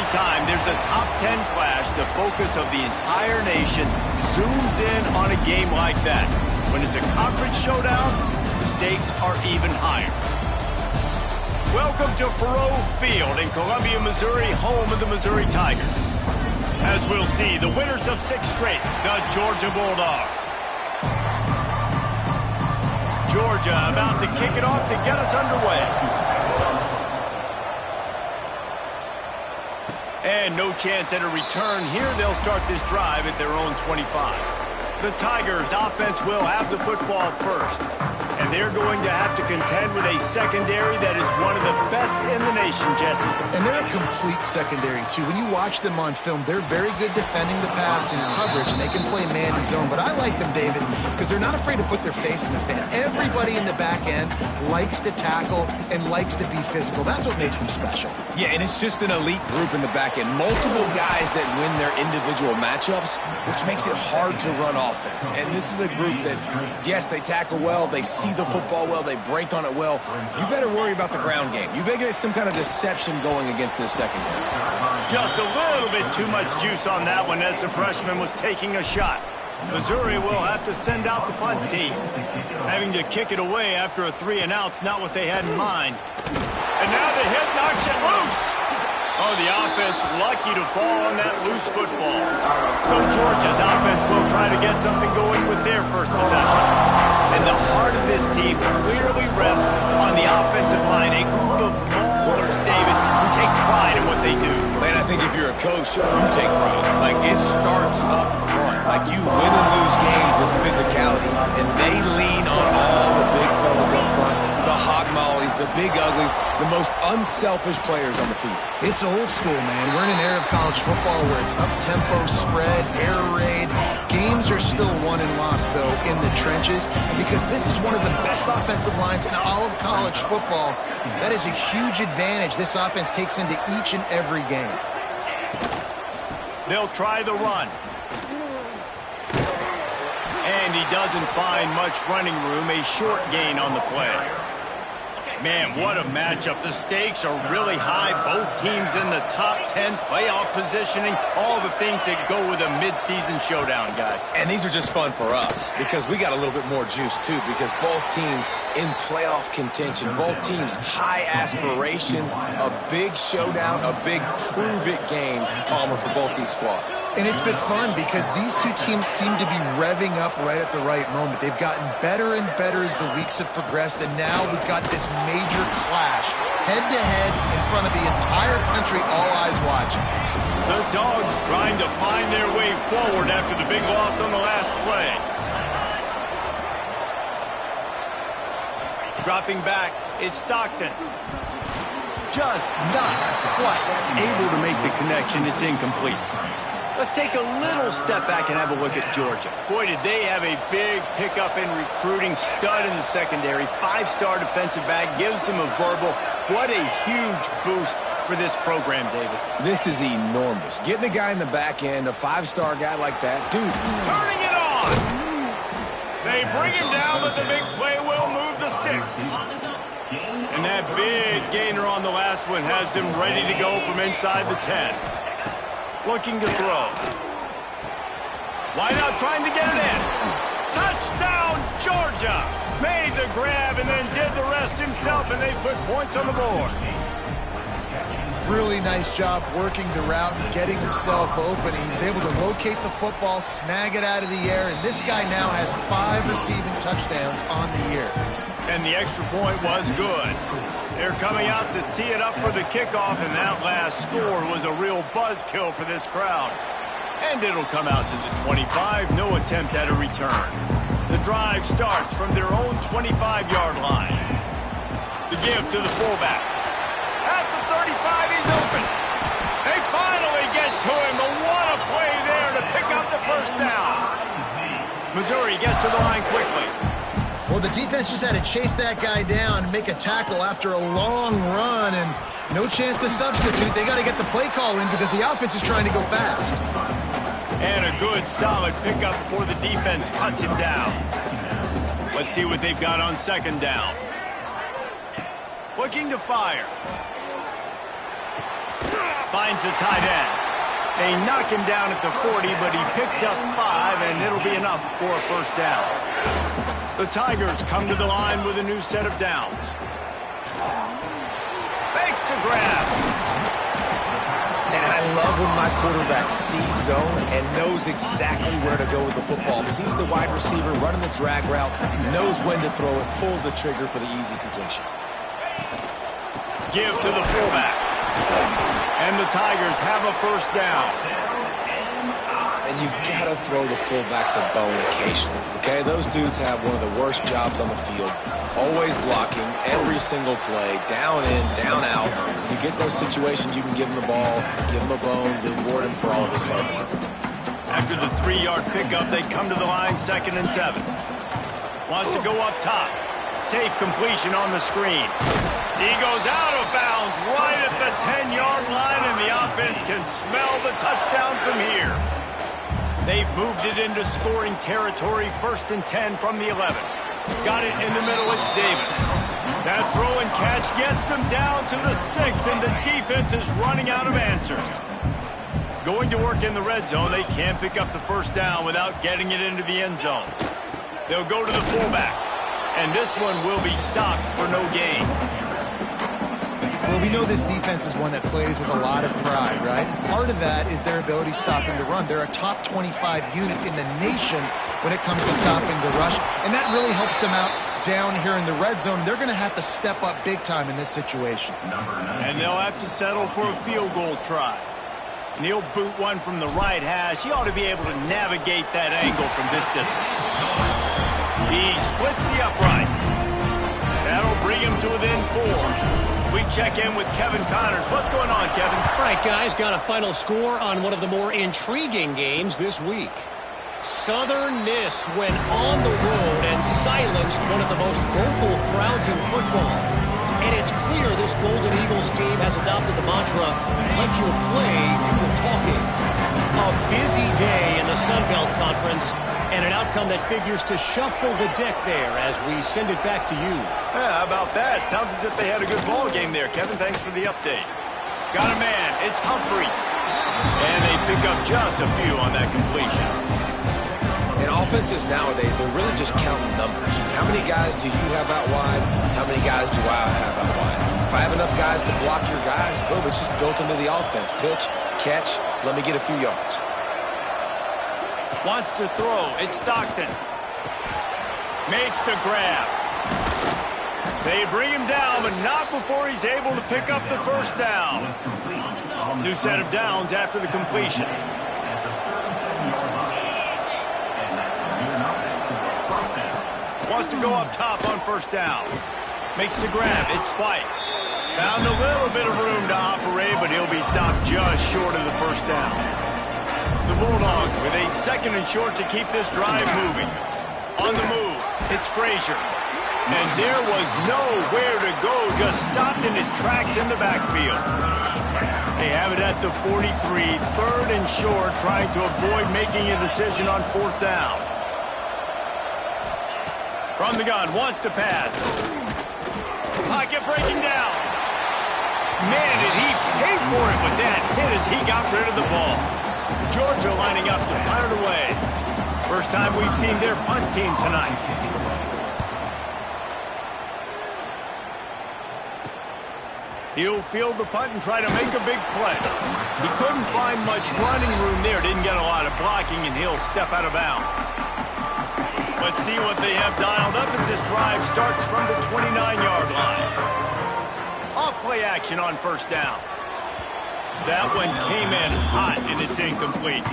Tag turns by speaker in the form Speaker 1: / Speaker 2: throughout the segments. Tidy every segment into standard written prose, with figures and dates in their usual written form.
Speaker 1: time there's a top 10 clash, the focus of the entire nation zooms in on a game like that. When it's a conference showdown, the stakes are even higher. Welcome to Faurot Field in Columbia, Missouri, home of the Missouri Tigers. As we'll see, the winners of 6 straight, the Georgia Bulldogs. Georgia about to kick it off to get us underway. And no chance at a return here. They'll start this drive at their own 25. The Tigers offense will have the football first. And they're going to have to contend with a secondary that is one of the best in the nation, Jesse.
Speaker 2: And they're a complete secondary, too. When you watch them on film, they're very good defending the pass and coverage, and they can play man and zone. But I like them, David, because they're not afraid to put their face in the fan. Everybody in the back end likes to tackle and likes to be physical. That's what makes them special.
Speaker 3: Yeah, and it's just an elite group in the back end. Multiple guys that win their individual matchups, which makes it hard to run offense. And this is a group that, yes, they tackle well, they see the football well, they break on it well. You better worry about the ground game. You better get some kind of deception going against this secondary.
Speaker 1: Just a little bit too much juice on that one as the freshman was taking a shot. Missouri will have to send out the punt team. Having to kick it away after a 3-and-out's not what they had in mind. And now the hit knocks it loose. Oh, the offense lucky to fall on that loose football. So Georgia's offense will try to get something going with their first possession. And the heart of this team clearly rests on the offensive line, a group of ballers, David, who take pride in what they do.
Speaker 3: Man, I think if you're a coach, you take pride. Like, it starts up front. Like, you win and lose games with physicality, and they lean on all the big fellas up front, the hog mollies, the big uglies, the most unselfish players on the field.
Speaker 2: It's old school, man. We're in an era of college football where it's up-tempo, spread, air raid. Games are still won and lost, though, in the trenches, because this is one of the best offensive lines in all of college football. That is a huge advantage this offense takes into each and every game.
Speaker 1: They'll try the run. And he doesn't find much running room, a short gain on the play. Man, what a matchup. The stakes are really high. Both teams in the top 10, playoff positioning, all the things that go with a midseason showdown, guys.
Speaker 3: And these are just fun for us because we got a little bit more juice, too, because both teams in playoff contention, both teams high aspirations, a big showdown, a big prove-it game, Palmer, for both these squads.
Speaker 2: And it's been fun because these two teams seem to be revving up right at the right moment. They've gotten better and better as the weeks have progressed, and now we've got this major clash, head-to-head in front of the entire country, all eyes watching.
Speaker 1: The Dogs trying to find their way forward after the big loss on the last play. Dropping back, it's Stockton. Just not quite able to make the connection. It's incomplete. Let's take a little step back and have a look at Georgia. Boy, did they have a big pickup in recruiting. Stud in the secondary. 5-star defensive back. Gives them a verbal. What a huge boost for this program, David.
Speaker 3: This is enormous. Getting a guy in the back end, a 5-star guy like that. Dude,
Speaker 1: turning it on. They bring him down, but the big play will move the sticks. And that big gainer on the last one has them ready to go from inside the 10. Looking to throw. Wide out trying to get it in. Touchdown, Georgia. Made the grab and then did the rest himself, and they put points on the board.
Speaker 2: Really nice job working the route and getting himself open. He was able to locate the football, snag it out of the air, and this guy now has 5 receiving touchdowns on the year.
Speaker 1: And the extra point was good. They're coming out to tee it up for the kickoff, and that last score was a real buzzkill for this crowd. And it'll come out to the 25, no attempt at a return. The drive starts from their own 25-yard line. The give to the fullback. At the 35, he's open. They finally get to him, but what a play there to pick up the first down. Missouri gets to the line quickly.
Speaker 2: Well, the defense just had to chase that guy down and make a tackle after a long run, and no chance to substitute. They got to get the play call in because the offense is trying to go fast.
Speaker 1: And a good, solid pickup before the defense cuts him down. Let's see what they've got on second down. Looking to fire. finds the tight end. They knock him down at the 40, but he picks up 5, and it'll be enough for a first down. The Tigers come to the line with a new set of downs. Fakes to grab.
Speaker 3: And I love when my quarterback sees zone and knows exactly where to go with the football. Sees the wide receiver running the drag route, knows when to throw it, pulls the trigger for the easy completion.
Speaker 1: Give to the fullback. And the Tigers have a first down.
Speaker 3: And you've got to throw the fullbacks a bone occasionally, okay? Those dudes have one of the worst jobs on the field. Always blocking every single play, down in, down out. When you get those situations, you can give him the ball, give him a bone, reward him for all of his hard work.
Speaker 1: After the 3-yard pickup, they come to the line 2nd and 7. Wants to go up top. Safe completion on the screen. He goes out of bounds right at the 10-yard line, and the offense can smell the touchdown from here. They've moved it into scoring territory, 1st and 10 from the 11. Got it in the middle, it's Davis. That throw and catch gets them down to the 6, and the defense is running out of answers. Going to work in the red zone, they can't pick up the first down without getting it into the end zone. They'll go to the fullback, and this one will be stopped for no gain.
Speaker 2: Well, we know this defense is one that plays with a lot of pride, right? Part of that is their ability stopping the run. They're a top 25 unit in the nation when it comes to stopping the rush, and that really helps them out down here in the red zone. They're going to have to step up big time in this situation.
Speaker 1: And they'll have to settle for a field goal try. And he'll boot one from the right hash. He ought to be able to navigate that angle from this distance. He splits the uprights. That'll bring him to within 4. We check in with Kevin Connors. What's going on, Kevin?
Speaker 4: All right, guys, got a final score on one of the more intriguing games this week. Southern Miss went on the road and silenced one of the most vocal crowds in football. And it's clear this Golden Eagles team has adopted the mantra, let your play do the talking. A busy day in the Sun Belt Conference, and an outcome that figures to shuffle the deck there as we send it back to you.
Speaker 1: Yeah, how about that? Sounds as if they had a good ball game there. Kevin, thanks for the update. Got a man. It's Humphreys. And they pick up just a few on that completion.
Speaker 3: In offenses nowadays, they're really just counting numbers. How many guys do you have out wide? How many guys do I have out wide? If I have enough guys to block your guys, boom, it's just built into the offense. Pitch, catch, let me get a few yards.
Speaker 1: Wants to throw. It's Stockton. Makes the grab. They bring him down, but not before he's able to pick up the first down. New set of downs after the completion. Wants to go up top on first down. Makes the grab. It's White. Found a little bit of room to operate, but he'll be stopped just short of the first down. The Bulldogs with a 2nd and short to keep this drive moving. On the move, it's Frazier. And there was nowhere to go, just stopped in his tracks in the backfield. They have it at the 43, 3rd and short, trying to avoid making a decision on 4th down. From the gun, wants to pass. Pocket breaking down. Man, did he pay for it with that hit as he got rid of the ball. Georgia lining up to punt it away. First time we've seen their punt team tonight. He'll field the punt and try to make a big play. He couldn't find much running room there. Didn't get a lot of blocking, and he'll step out of bounds. Let's see what they have dialed up as this drive starts from the 29-yard line. Off-play action on first down. That one came in hot, and it's incomplete.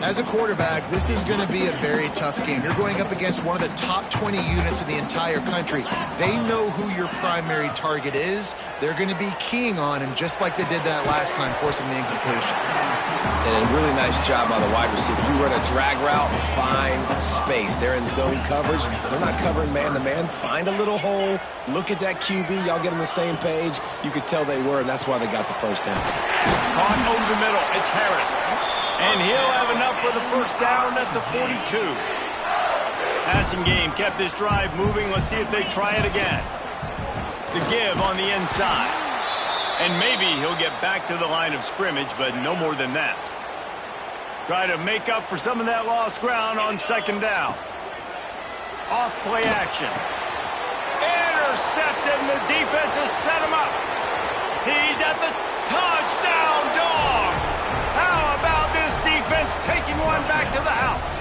Speaker 2: As a quarterback, this is going to be a very tough game. You're going up against one of the top 20 units in the entire country. They know who your primary target is. They're going to be keying on him, just like they did that last time, forcing the incompletion.
Speaker 3: And a really nice job by the wide receiver. You run a drag route, find space. They're in zone coverage. They're not covering man-to-man. Find a little hole. Look at that QB. Y'all get on the same page. You could tell they were, and that's why they got the first down.
Speaker 1: Caught over the middle. It's Harris. And he'll have enough for the first down at the 42. Passing game kept this drive moving. Let's see if they try it again. The give on the inside. And maybe he'll get back to the line of scrimmage, but no more than that. Try to make up for some of that lost ground on second down. Off play action. Intercepted, and the defense has set him up. He's at the touchdown, Dogs. How about this defense taking one back to the house?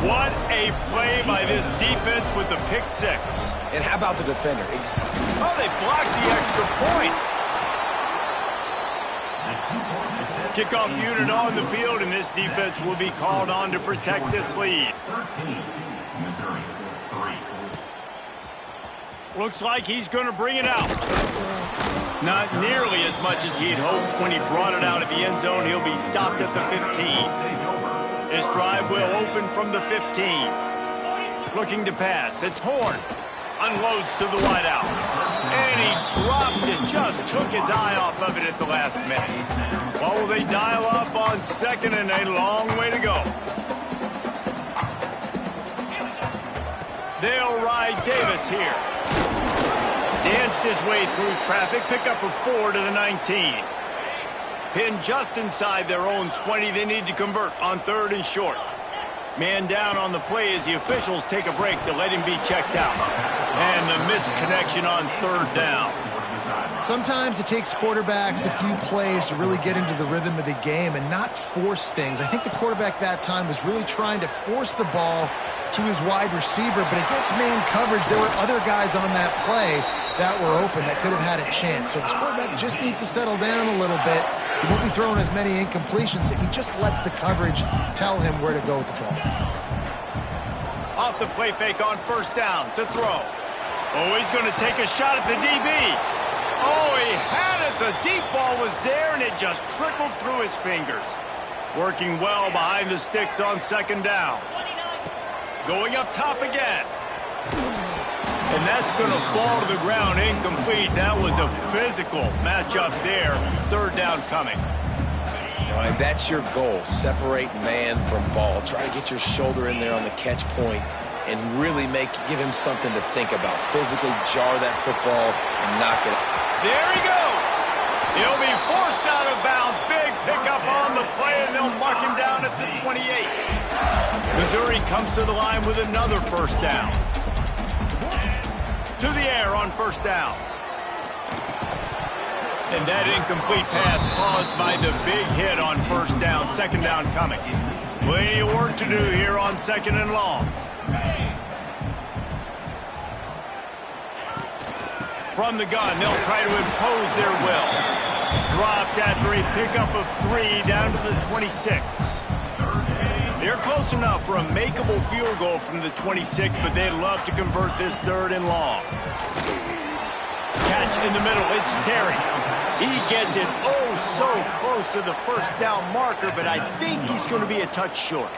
Speaker 1: What a play by this defense with the pick six.
Speaker 3: And how about the defender?
Speaker 1: Oh, they blocked the extra point. Kickoff unit on the field, and this defense will be called on to protect this lead. Looks like he's going to bring it out. Not nearly as much as he'd hoped when he brought it out of the end zone. He'll be stopped at the 15. His drive will open from the 15. Looking to pass. It's Horn. Unloads to the wideout. And he drops it. Just took his eye off of it at the last minute. Well, will they dial up on second, and a long way to go. They'll ride Davis here. Danced his way through traffic. Pickup of 4 to the 19. Pinned just inside their own 20. They need to convert on third and short. Man down on the play as the officials take a break to let him be checked out. And the missed connection on third down.
Speaker 2: Sometimes it takes quarterbacks a few plays to really get into the rhythm of the game and not force things. I think the quarterback that time was really trying to force the ball to his wide receiver, but against man coverage, there were other guys on that play that were open that could have had a chance. So this quarterback just needs to settle down a little bit. He won't be throwing as many incompletions. He just lets the coverage tell him where to go with the ball.
Speaker 1: Off the play fake on first down to throw. Oh, he's going to take a shot at the DB. Oh, he had it. The deep ball was there, and it just trickled through his fingers. Working well behind the sticks on second down. Going up top again. And that's going to fall to the ground incomplete. That was a physical matchup there. Third down coming.
Speaker 3: And that's your goal. Separate man from ball. Try to get your shoulder in there on the catch point and really give him something to think about. Physically jar that football and knock it.
Speaker 1: There he goes. He'll be forced out of bounds. Big pickup on the play, and they'll mark him down at the 28. Missouri comes to the line with another first down. To the air on first down. And that incomplete pass caused by the big hit on first down. Second down coming. Plenty of work to do here on second and long. From the gun, they'll try to impose their will. Dropped after a pickup of 3 down to the 26. They're close enough for a makeable field goal from the 26, but they'd love to convert this third and long. Catch in the middle, it's Terry. He gets it oh so close to the first down marker, but I think he's going to be a touch short.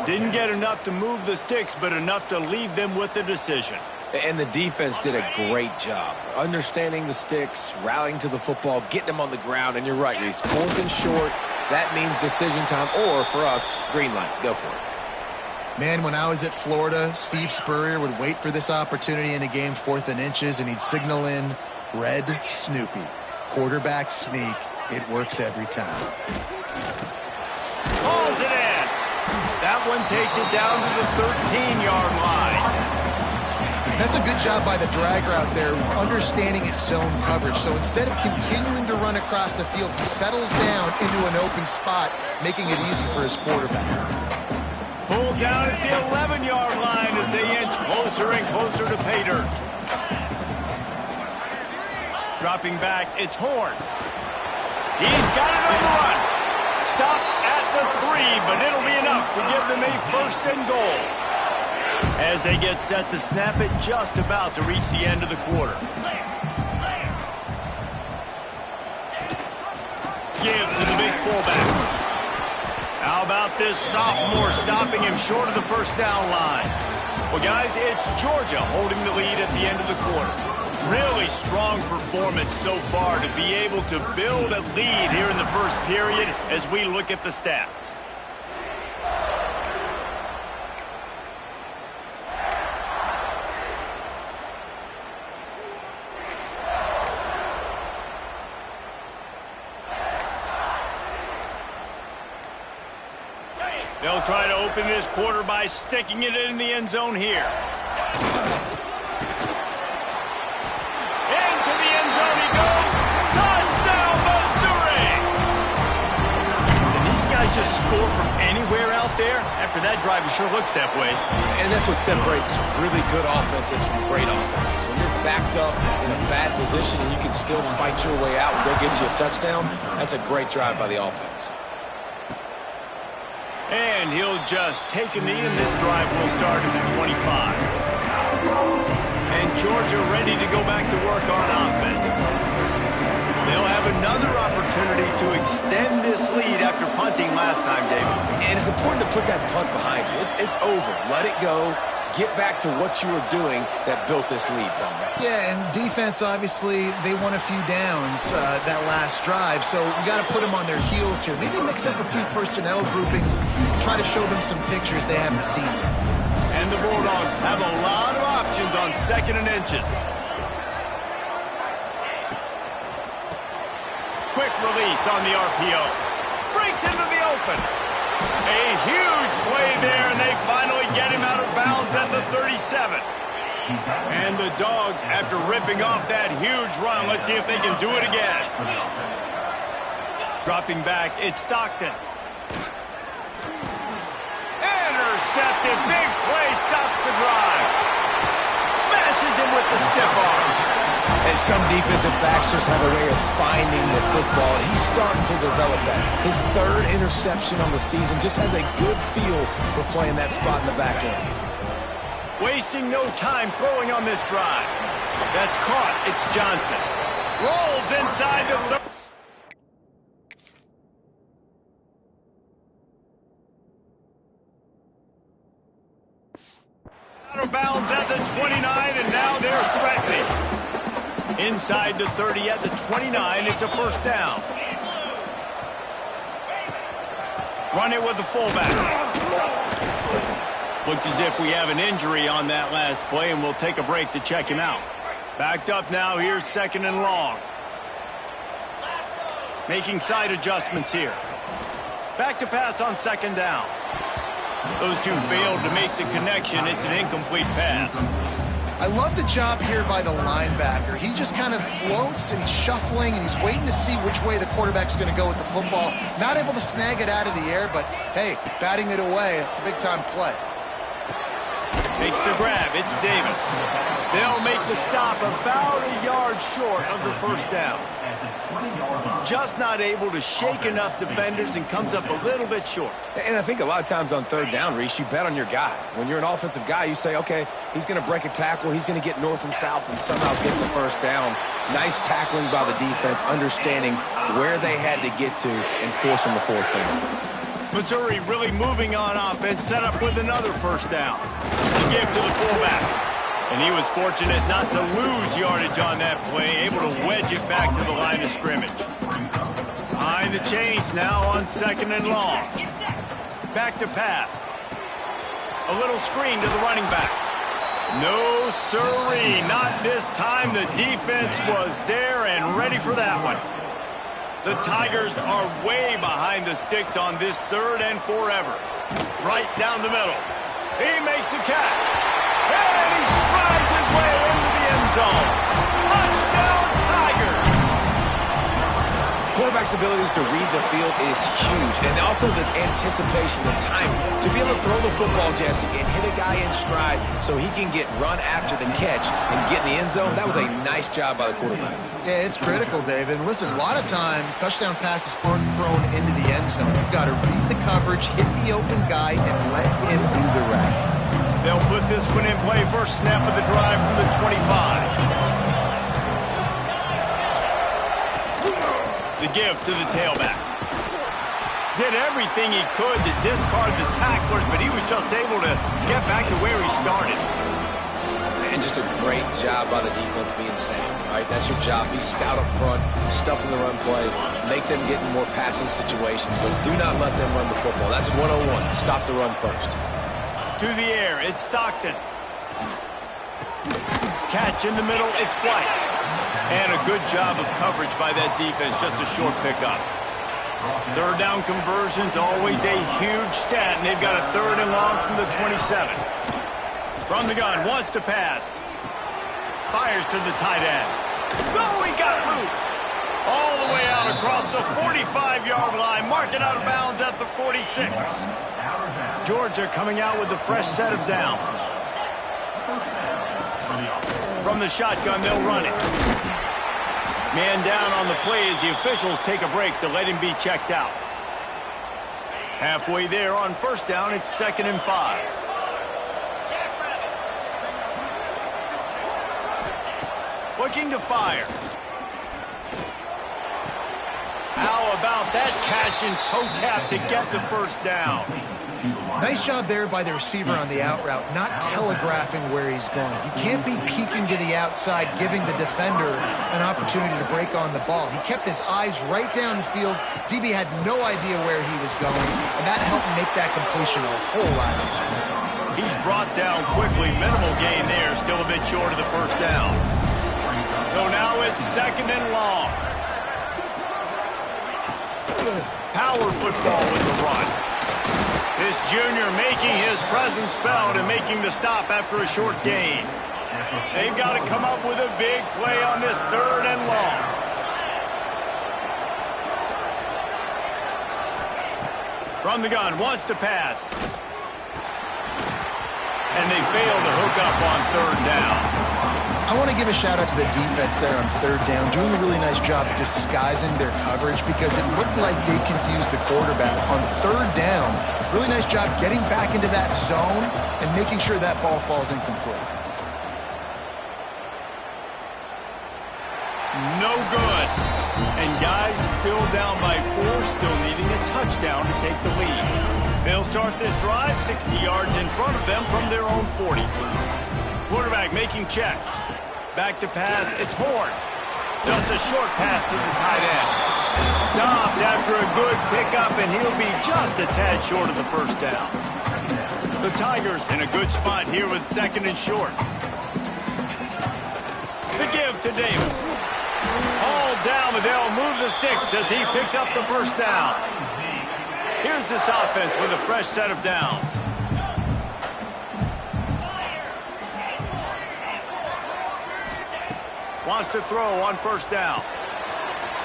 Speaker 1: Didn't get enough to move the sticks, but enough to leave them with the decision.
Speaker 3: And the defense did a great job. Understanding the sticks, rallying to the football, getting them on the ground, and you're right, Reese. Fourth and short, that means decision time, or for us, green light. Go for it.
Speaker 2: Man, when I was at Florida, Steve Spurrier would wait for this opportunity in a game, 4th and inches, and he'd signal in red Snoopy. Quarterback sneak. It works every time.
Speaker 1: Calls it in. That one takes it down to the 13-yard line.
Speaker 2: That's a good job by the drag route there, understanding its zone coverage. So instead of continuing to run across the field, he settles down into an open spot, making it easy for his quarterback.
Speaker 1: Pulled down at the 11-yard line as they inch closer and closer to pay dirt. Dropping back, it's Horn. He's got it on the run. Stopped at the 3, but it'll be enough to give them a first and goal. As they get set to snap it, just about to reach the end of the quarter. Give to the big fullback. How about this sophomore stopping him short of the first down line? Well, guys, it's Georgia holding the lead at the end of the quarter. Really strong performance so far to be able to build a lead here in the first period as we look at the stats. They'll try to open this quarter by sticking it in the end zone here. Into the end zone he goes. Touchdown, Missouri! And these guys just score from anywhere out there? After that drive, it sure looks that way.
Speaker 3: And that's what separates really good offenses from great offenses. When you're backed up in a bad position and you can still fight your way out and go get you a touchdown, that's a great drive by the offense.
Speaker 1: And he'll just take a knee, and this drive will start at the 25. And Georgia ready to go back to work on offense. They'll have another opportunity to extend this lead after punting last time, David.
Speaker 3: And it's important to put that punt behind you. It's over. Let it go. Get back to what you were doing that built this lead, Tom.
Speaker 2: Yeah, and defense, obviously, they won a few downs that last drive, so we got to put them on their heels here. Maybe mix up a few personnel groupings, try to show them some pictures they haven't seen.
Speaker 1: And the Bulldogs have a lot of options on 2nd and inches. Quick release on the RPO. Breaks into the open. A huge play there, and they finally get him out of bounds at the 37. And the Dogs, after ripping off that huge run, let's see if they can do it again. Dropping back, it's Stockton. Intercepted, big play, stops the drive. Smashes him with the stiff arm.
Speaker 3: And some defensive backs just have a way of finding the football. He's starting to develop that. His 3rd interception on the season, just has a good feel for playing that spot in the back end.
Speaker 1: Wasting no time throwing on this drive. That's caught. It's Johnson. Rolls inside the 30. Out of bounds at the 29, and now they're threatening. Inside the 30 at the 29, it's a first down. Run it with the fullback. Looks as if we have an injury on that last play, and we'll take a break to check him out. Backed up now, here's 2nd and long. Making side adjustments here. Back to pass on 2nd down. Those two failed to make the connection. It's an incomplete pass.
Speaker 2: I love the job here by the linebacker. He just kind of floats, and he's shuffling, and he's waiting to see which way the quarterback's going to go with the football. Not able to snag it out of the air, but, hey, batting it away, it's a big-time play.
Speaker 1: Makes the grab. It's Davis. They'll make the stop about a yard short of the first down. Just not able to shake enough defenders and comes up a little bit short.
Speaker 3: And I think a lot of times on 3rd down, Reese, you bet on your guy. When you're an offensive guy, you say, okay, he's going to break a tackle, he's going to get north and south and somehow get the first down. Nice tackling by the defense, understanding where they had to get to and forcing the 4th down.
Speaker 1: Missouri really moving on offense, set up with another first down. The give to the fullback. And he was fortunate not to lose yardage on that play, able to wedge it back to the line of scrimmage. Behind the chains now on 2nd and long. Back to pass. A little screen to the running back. No siree, not this time. The defense was there and ready for that one. The Tigers are way behind the sticks on this 3rd and forever. Right down the middle. He makes a catch. And he strides his way into the end zone. Touchdown, Tigers!
Speaker 3: Quarterback's abilities to read the field is huge, and also the anticipation, the timing. To be able to throw the football, Jesse, and hit a guy in stride so he can get run after the catch and get in the end zone, that was a nice job by the quarterback.
Speaker 2: Yeah, it's critical, David. And listen, a lot of times, touchdown passes aren't thrown into the end zone. You've got to read the coverage, hit the open guy, and let him do the rest.
Speaker 1: They'll put this one in play. First snap of the drive from the 25. The give to the tailback. Did everything he could to discard the tacklers, but he was just able to get back to where he started.
Speaker 3: And just a great job by the defense being stout, right? That's your job. Be stout up front, stuff in the run play, make them get in more passing situations, but do not let them run the football. That's 101. Stop the run first.
Speaker 1: To the air, it's Stockton. Catch in the middle, it's White. And a good job of coverage by that defense, just a short pickup. Third down conversion's always a huge stat, and they've got a 3rd and long from the 27. From the gun, wants to pass. Fires to the tight end. Oh, he got loose. All the way out across the 45-yard line. Marking out of bounds at the 46. Georgia coming out with a fresh set of downs. From the shotgun, they'll run it. Man down on the play as the officials take a break to let him be checked out. Halfway there on 1st down, it's 2nd and 5. Looking to fire. How about that catch and toe tap to get the 1st down?
Speaker 2: Nice job there by the receiver on the out route, not telegraphing where he's going. He can't be peeking to the outside, giving the defender an opportunity to break on the ball. He kept his eyes right down the field. DB had no idea where he was going, and that helped make that completion a whole lot easier.
Speaker 1: He's brought down quickly. Minimal gain there, still a bit short of the 1st down. So now it's 2nd and long. Power football with the run. This junior making his presence felt and making the stop after a short gain. They've got to come up with a big play on this 3rd and long. From the gun, wants to pass. And they fail to hook up on 3rd down.
Speaker 2: I want to give a shout out to the defense there on 3rd down, doing a really nice job disguising their coverage because it looked like they confused the quarterback on 3rd down. Really nice job getting back into that zone and making sure that ball falls incomplete.
Speaker 1: No good. And guys still down by 4, still needing a touchdown to take the lead. They'll start this drive 60 yards in front of them from their own 40. Quarterback making checks. Back to pass. It's Horn. Just a short pass to the tight end. Stopped after a good pickup, and he'll be just a tad short of the 1st down. The Tigers in a good spot here with 2nd and short. The give to Davis. All down, Liddell moves the sticks as he picks up the 1st down. Here's this offense with a fresh set of downs. Wants to throw on 1st down.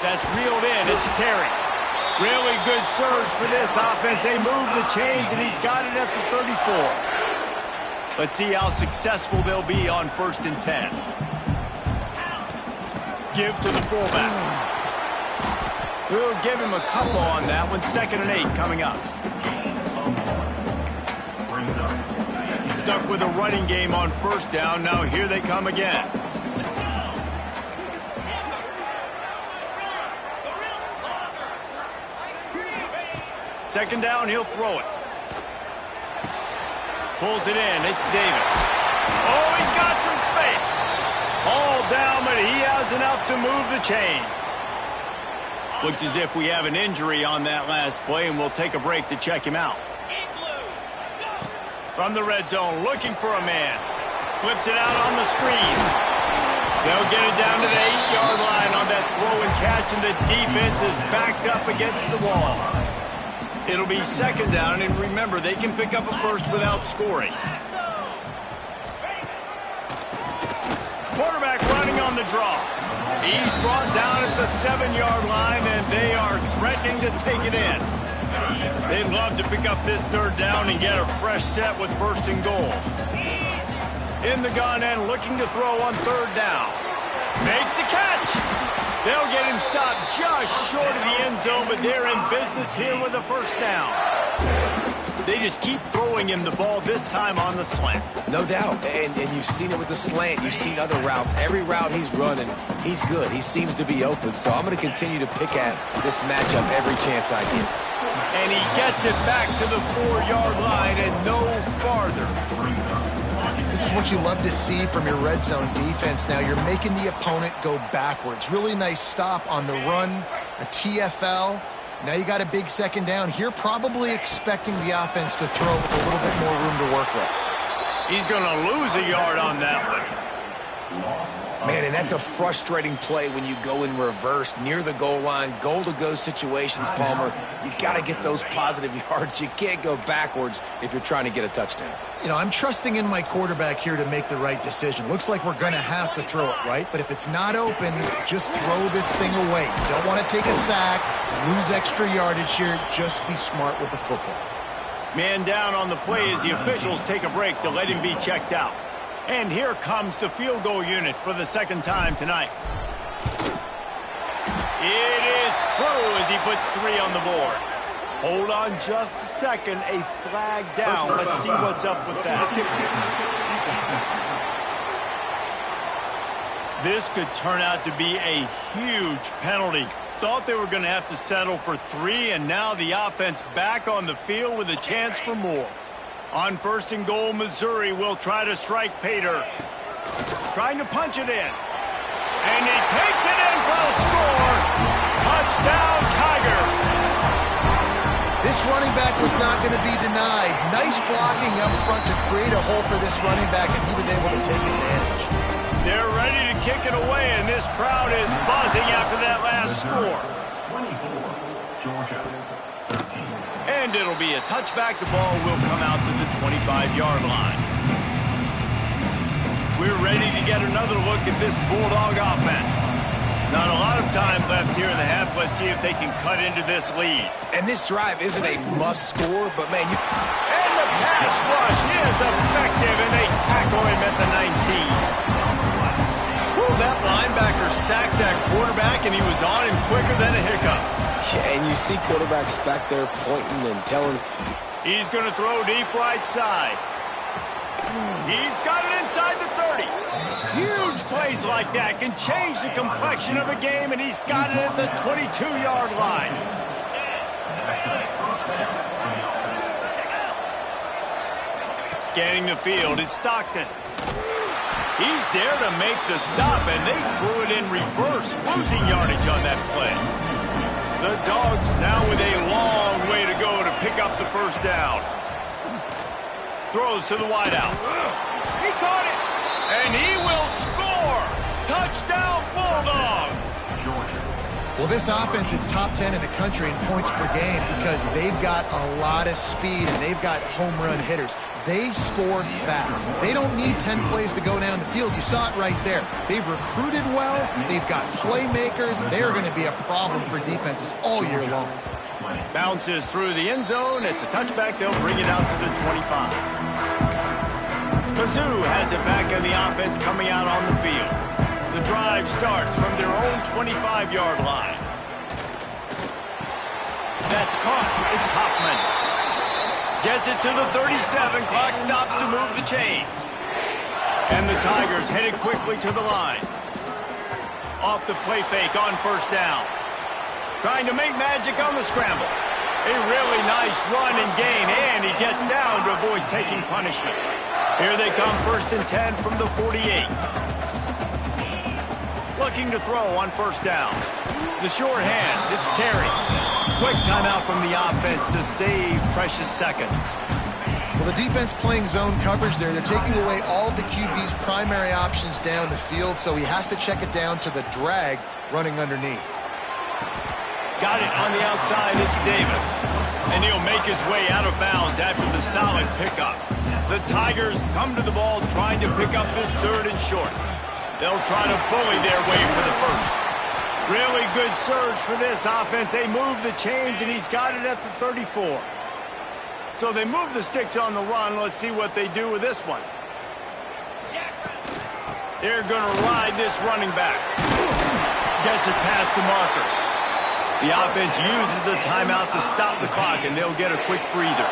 Speaker 1: That's reeled in. It's Terry. Really good surge for this offense. They move the chains, and he's got it at the 34. Let's see how successful they'll be on 1st and 10. Give to the fullback. We'll give him a couple on that one. 2nd and 8 coming up. Stuck with a running game on 1st down. Now here they come again. 2nd down, he'll throw it. Pulls it in. It's Davis. Oh, he's got some space. All down, but he has enough to move the chains. Looks as if we have an injury on that last play, and we'll take a break to check him out. From the red zone, looking for a man. Flips it out on the screen. They'll get it down to the 8-yard line on that throw and catch, and the defense is backed up against the wall. It'll be 2nd down, and remember, they can pick up a 1st without scoring. Quarterback running on the draw. He's brought down at the 7-yard line, and they are threatening to take it in. They'd love to pick up this 3rd down and get a fresh set with 1st and goal. In the gun and looking to throw on 3rd down. Makes the catch. They'll get him stopped just short of the end zone, but they're in business here with a 1st down. They just keep throwing him the ball, this time on the slant.
Speaker 3: No doubt, and you've seen it with the slant. You've seen other routes. Every route he's running, he's good. He seems to be open, so I'm going to continue to pick at this matchup every chance I get.
Speaker 1: And he gets it back to the 4-yard line and no farther.
Speaker 2: This is what you love to see from your red zone defense. Now you're making the opponent go backwards. Really nice stop on the run, a TFL. Now you got a big 2nd down. Here probably expecting the offense to throw with a little bit more room to work with.
Speaker 1: He's going to lose a yard on that one.
Speaker 3: Man, and that's a frustrating play when you go in reverse near the goal line, goal-to-go situations, Palmer. You got to get those positive yards. You can't go backwards if you're trying to get a touchdown.
Speaker 2: You know, I'm trusting in my quarterback here to make the right decision. Looks like we're going to have to throw it, right? But if it's not open, just throw this thing away. You don't want to take a sack, lose extra yardage here. Just be smart with the football.
Speaker 1: Man down on the play as the officials take a break to let him be checked out. And here comes the field goal unit for the second time tonight. It is true as he puts 3 on the board. Hold on just a second. A flag down. Let's see what's up with that. This could turn out to be a huge penalty. Thought they were going to have to settle for 3, and now the offense back on the field with a chance for more. On 1st and goal, Missouri will try to strike Pater. Trying to punch it in. And he takes it in for a score. Touchdown, Tiger.
Speaker 2: This running back was not going to be denied. Nice blocking up front to create a hole for this running back, and he was able to take advantage.
Speaker 1: They're ready to kick it away, and this crowd is buzzing after that last score. And it'll be a touchback. The ball will come out to the 25-yard line. We're ready to get another look at this Bulldog offense. Not a lot of time left here in the half. Let's see if they can cut into this lead.
Speaker 3: And this drive isn't a must score, but man,
Speaker 1: And the pass rush is effective, and they tackle him at the 19. That linebacker sacked that quarterback, and he was on him quicker than a hiccup.
Speaker 3: Yeah, and you see quarterbacks back there pointing and telling.
Speaker 1: He's going to throw deep right side. He's got it inside the 30. Huge plays like that can change the complexion of a game, and he's got it at the 22-yard line. Scanning the field, it's Stockton. He's there to make the stop, and they threw it in reverse, losing yardage on that play. The Dogs now with a long way to go to pick up the first down. Throws to the wideout. He caught it, and he will score. Touchdown, Bulldogs.
Speaker 2: Well, this offense is top 10 in the country in points per game because they've got a lot of speed and they've got home run hitters. They score fast. They don't need 10 plays to go down the field. You saw it right there. They've recruited well. They've got playmakers. They're going to be a problem for defenses all year long.
Speaker 1: Bounces through the end zone. It's a touchback. They'll bring it out to the 25. Muzzo has it back in the offense coming out on the field. The drive starts from their own 25-yard line. That's caught. It's Hoffman. Gets it to the 37. Clock stops to move the chains. And the Tigers headed quickly to the line. Off the play fake on first down. Trying to make magic on the scramble. A really nice run and gain, and he gets down to avoid taking punishment. Here they come, 1st and 10 from the 48. Looking to throw on first down. The short hands, it's Terry. Quick timeout from the offense to save precious seconds.
Speaker 2: Well, the defense playing zone coverage there. They're taking away all of the QB's primary options down the field, so he has to check it down to the drag running underneath.
Speaker 1: Got it on the outside, it's Davis. And he'll make his way out of bounds after the solid pickup. The Tigers come to the ball trying to pick up this 3rd and short. They'll try to bully their way for the first. Really good surge for this offense. They move the chains, and he's got it at the 34. So they move the sticks on the run. Let's see what they do with this one. They're going to ride this running back. Gets it past the marker. The offense uses a timeout to stop the clock, and they'll get a quick breather.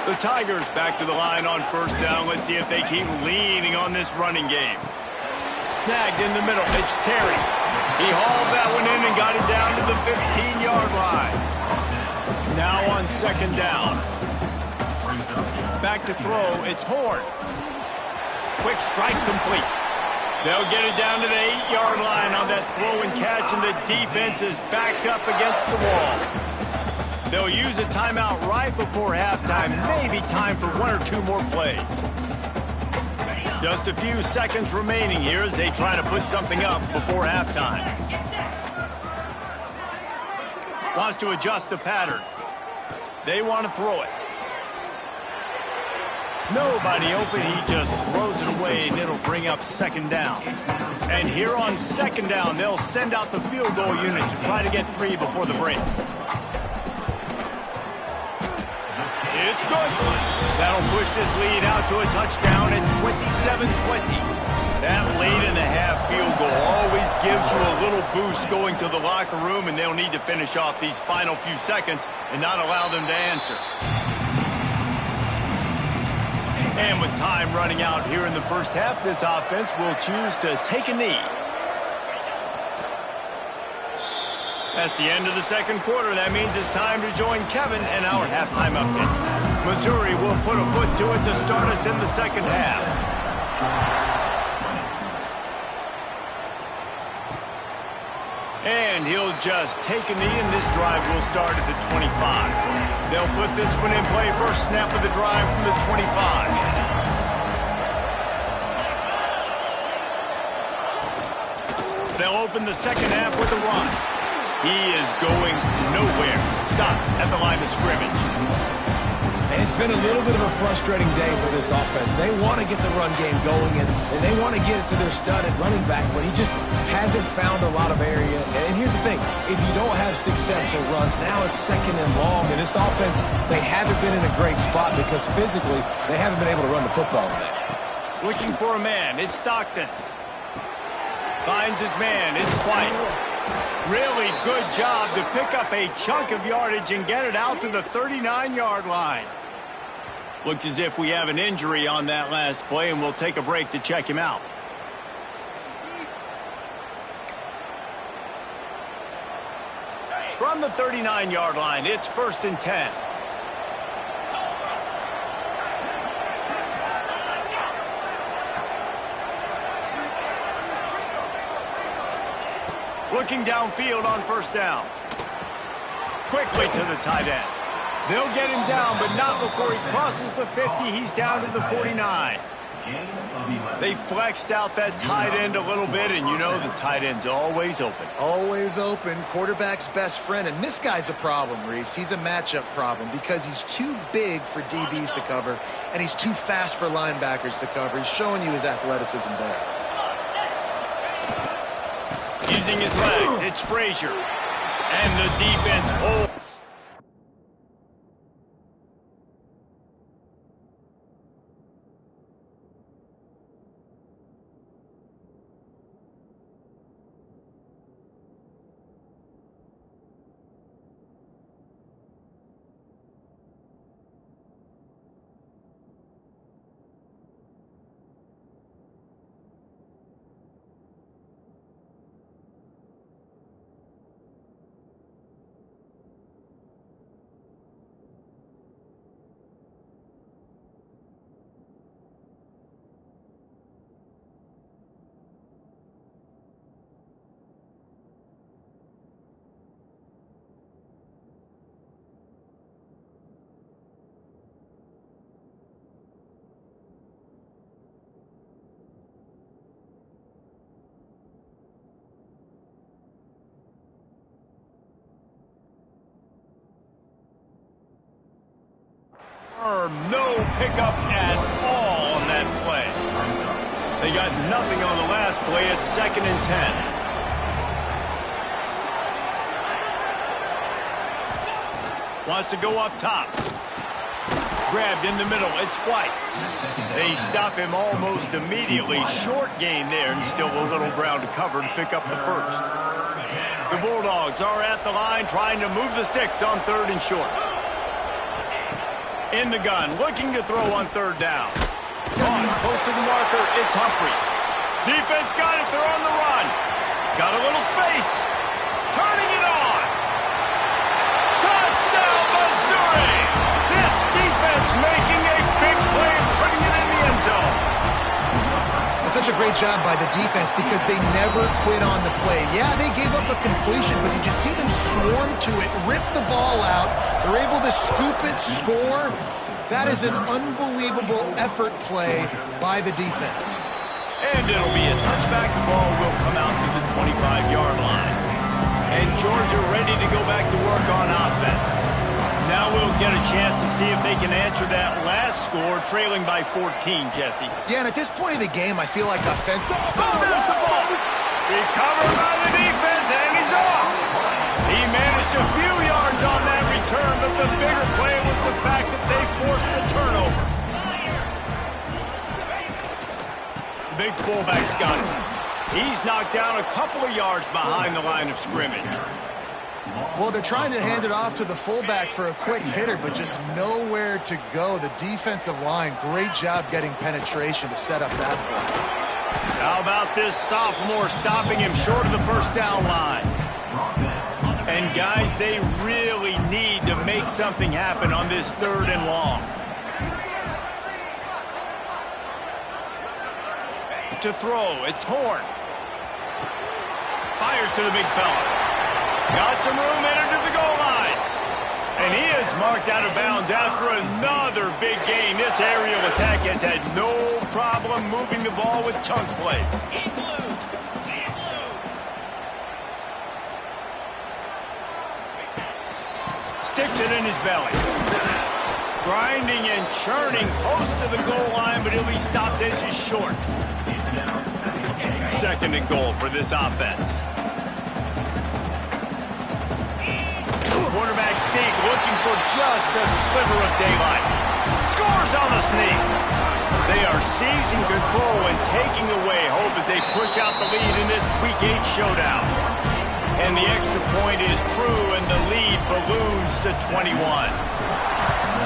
Speaker 1: The Tigers back to the line on first down. Let's see if they keep leaning on this running game. Snagged in the middle. It's Terry. He hauled that one in and got it down to the 15-yard line. Now on 2nd down. Back to throw. It's Horn. Quick strike complete. They'll get it down to the 8-yard line on that throw and catch, and the defense is backed up against the wall. They'll use a timeout right before halftime. Maybe time for 1 or 2 more plays. Just a few seconds remaining here as they try to put something up before halftime. Wants to adjust the pattern. They want to throw it. Nobody open. He just throws it away, and it'll bring up second down. And here on second down, they'll send out the field goal unit to try to get 3 before the break. It's good. That'll push this lead out to a touchdown at 27-20. That late-in-the-half field goal always gives you a little boost going to the locker room, and they'll need to finish off these final few seconds and not allow them to answer. And with time running out here in the first half, this offense will choose to take a knee. That's the end of the second quarter. That means it's time to join Kevin and our halftime update. Missouri will put a foot to it to start us in the second half. And he'll just take a knee, and this drive will start at the 25. They'll put this one in play. First snap of the drive from the 25. They'll open the second half with a run. He is going nowhere. Stop at the line of scrimmage.
Speaker 3: And it's been a little bit of a frustrating day for this offense. They want to get the run game going, and they want to get it to their stud at running back, but he just hasn't found a lot of area. And here's the thing. If you don't have successful runs, now it's second and long. And this offense, they haven't been in a great spot because physically they haven't been able to run the football today.
Speaker 1: Looking for a man. It's Stockton. Finds his man. It's White. Really good job to pick up a chunk of yardage and get it out to the 39-yard line. Looks as if we have an injury on that last play, and we'll take a break to check him out. From the 39-yard line, it's 1st and 10. Looking downfield on first down. Quickly to the tight end. They'll get him down, but not before he crosses the 50. He's down to the 49. They flexed out that tight end a little bit, and you know the tight end's always open.
Speaker 2: Always open. Quarterback's best friend. And this guy's a problem, Reese. He's a matchup problem because he's too big for DBs to cover, and he's too fast for linebackers to cover. He's showing you his athleticism there.
Speaker 1: Using his legs, it's Frazier. And the defense holds. No pickup at all on that play. They got nothing on the last play. It's 2nd and 10. Wants to go up top. Grabbed in the middle. It's White. They stop him almost immediately. Short gain there, and still a little ground to cover to pick up the first. The Bulldogs are at the line trying to move the sticks on 3rd and short. In the gun, looking to throw on 3rd down. On, close to the marker, it's Humphries. Defense got it, they're on the run. Got a little space. Turning it on. Touchdown, Missouri! This defense making a big play, putting it in the end zone.
Speaker 2: That's such a great job by the defense because they never quit on the play. Yeah, they gave up a completion, but did you see them swarm to it, rip the ball out? They're able to scoop it, score. That is an unbelievable effort play by the defense.
Speaker 1: And it'll be a touchback. The ball will come out to the 25-yard line. And Georgia ready to go back to work on offense. Now we'll get a chance to see if they can answer that last score, trailing by 14, Jesse.
Speaker 2: Yeah, and at this point of the game, I feel like offense...
Speaker 1: Oh, there's the ball! Recovered by the defense, and he's off! He managed a few yards on that return, but the bigger play was the fact that they forced the turnover. Big fullback's got it. He's knocked down a couple of yards behind the line of scrimmage.
Speaker 2: Well, they're trying to hand it off to the fullback for a quick hitter, but just nowhere to go. The defensive line, great job getting penetration to set up that play.
Speaker 1: How about this sophomore stopping him short of the first down line? And, guys, they really need to make something happen on this 3rd and long. To throw, it's Horn. Fires to the big fella. Got some room, entered to the goal line. And he is marked out of bounds after another big gain. This aerial attack has had no problem moving the ball with chunk plays. Sticks it in his belly. Grinding and churning close to the goal line, but he'll be stopped inches short. 2nd and goal for this offense. Quarterback sneak looking for just a sliver of daylight. Scores on the sneak. They are seizing control and taking away hope as they push out the lead in this Week 8 showdown. And the extra point is true, and the lead balloons to 21.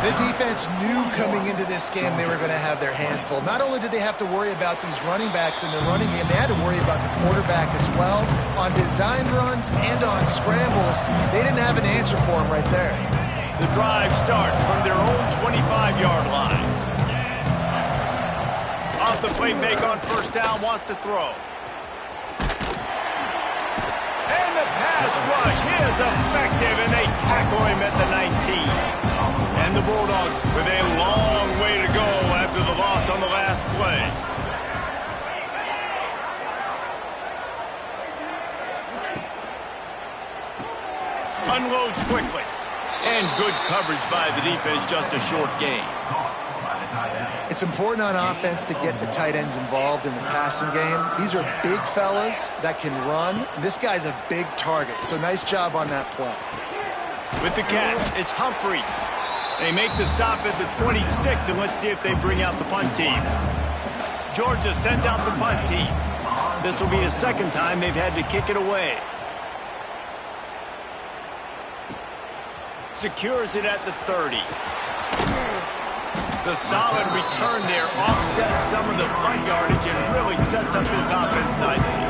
Speaker 2: The defense knew coming into this game they were going to have their hands full. Not only did they have to worry about these running backs in the running game, they had to worry about the quarterback as well. On designed runs and on scrambles, they didn't have an answer for him right there.
Speaker 1: The drive starts from their own 25-yard line. Off the play fake on first down, wants to throw. And the pass rush is effective, and they tackle him at the 19. And the Bulldogs with a long way to go after the loss on the last play. Unloads quickly. And good coverage by the defense, just a short gain.
Speaker 2: It's important on offense to get the tight ends involved in the passing game. These are big fellas that can run. This guy's a big target, so nice job on that play.
Speaker 1: With the catch, it's Humphreys. They make the stop at the 26, and let's see if they bring out the punt team. Georgia sends out the punt team. This will be the 2nd time they've had to kick it away. Secures it at the 30. The solid return there offsets some of the punt yardage and really sets up this offense nicely.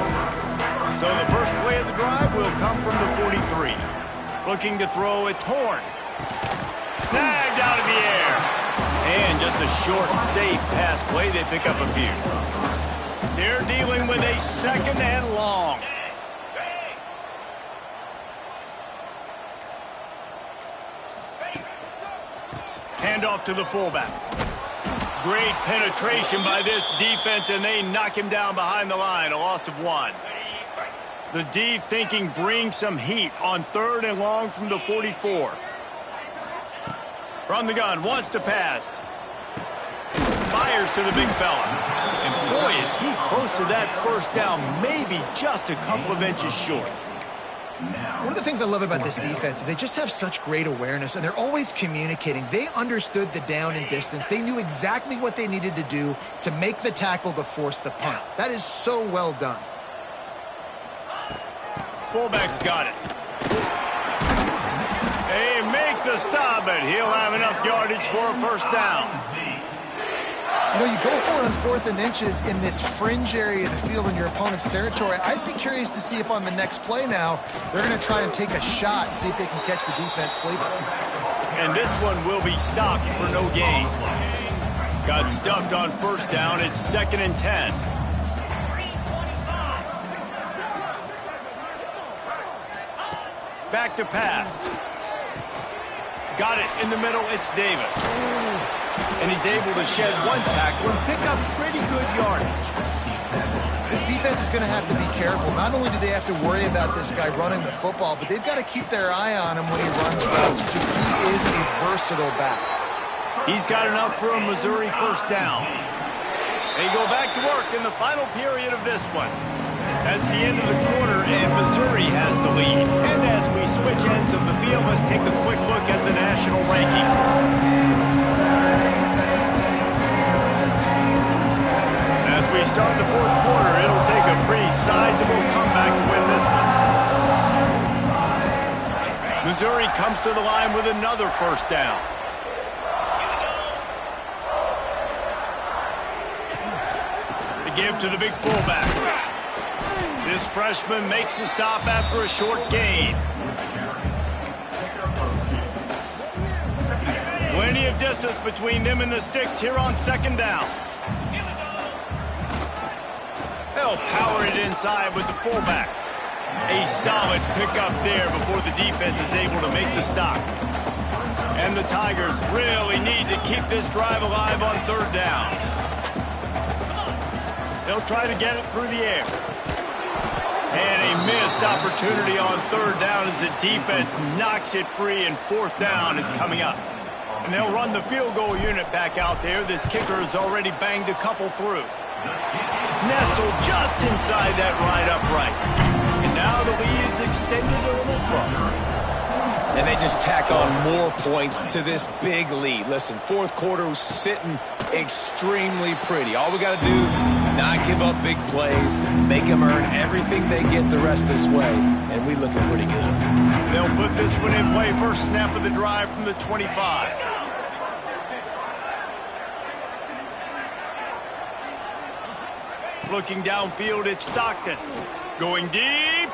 Speaker 1: So the first play of the drive will come from the 43. Looking to throw, it's Horn. Snagged out of the air. And just a short, safe pass play. They pick up a few. They're dealing with a 2nd and long. Handoff to the fullback. Great penetration by this defense, and they knock him down behind the line. A loss of 1. The D thinking bring some heat on 3rd and long from the 44. From the gun, wants to pass. Fires to the big fella. And boy, is he close to that first down, maybe just a couple of inches short.
Speaker 2: One of the things I love about this defense is they just have such great awareness, and they're always communicating. They understood the down and distance. They knew exactly what they needed to do to make the tackle to force the punt. That is so well done.
Speaker 1: Fullback's got it. They make the stop, but he'll have enough yardage for a first down.
Speaker 2: You know, you go for it on 4th and inches in this fringe area of the field in your opponent's territory. I'd be curious to see if on the next play now, they're going to try and take a shot and see if they can catch the defense sleeping.
Speaker 1: And this one will be stopped for no gain. Got stuffed on first down. It's 2nd and 10. Back to pass. Got it in the middle. It's Davis. And he's able to shed one tackle and pick up pretty good yardage.
Speaker 2: This defense is going to have to be careful. Not only do they have to worry about this guy running the football, but they've got to keep their eye on him when he runs routes, too. He is a versatile back.
Speaker 1: He's got enough for a Missouri first down. They go back to work in the final period of this one. That's the end of the quarter, and Missouri has the lead. And as we switch ends of the field, let's take a quick look at the national rankings. As we start the fourth quarter, it'll take a pretty sizable comeback to win this one. Missouri comes to the line with another first down. The give to the big fullback. This freshman makes the stop after a short gain. Plenty of distance between them and the sticks here on second down. They'll power it inside with the fullback. A solid pickup there before the defense is able to make the stop. And the Tigers really need to keep this drive alive on third down. They'll try to get it through the air. And a missed opportunity on third down as the defense knocks it free, and fourth down is coming up. And they'll run the field goal unit back out there. This kicker has already banged a couple through. Nestled just inside that right upright. And now the lead is extended a little further.
Speaker 3: And they just tack on more points to this big lead. Listen, fourth quarter was sitting extremely pretty. All we got to do, not give up big plays, make them earn everything they get the rest this way, and we looking pretty good.
Speaker 1: They'll put this one in play. First snap of the drive from the 25. Looking downfield, it's Stockton. Going deep.